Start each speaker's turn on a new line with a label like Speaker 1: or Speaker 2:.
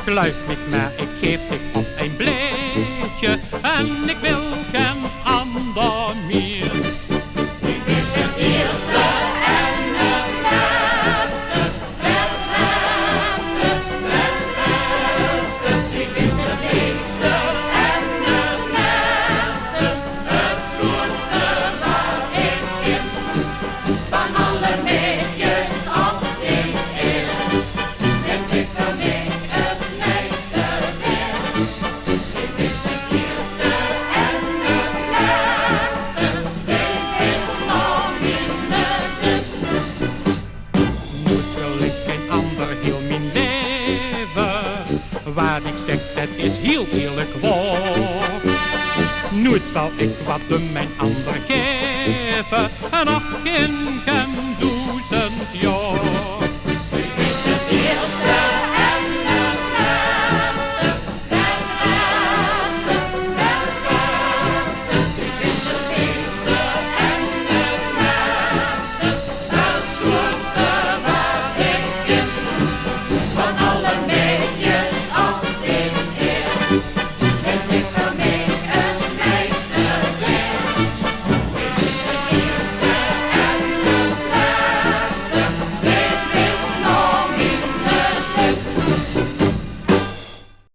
Speaker 1: Gluif met maar, ik geef dik op een bleetje en ik wil geen ander meer.
Speaker 2: Ik is het eerste en het beste, het beste, het beste. Ik is het eerste en het beste, het schoonste wat ik ken. Van alle meisjes op deze eeuw, is dit voor mij het meeste weer. Ik is het eerste en het beste, dit is nog minder zin.
Speaker 1: Nooit wil ik geen ander heel mijn leven. Wat ik zeg, dat is heel eerlijk waar. Nooit zal ik wat mijn ander geven en nog geen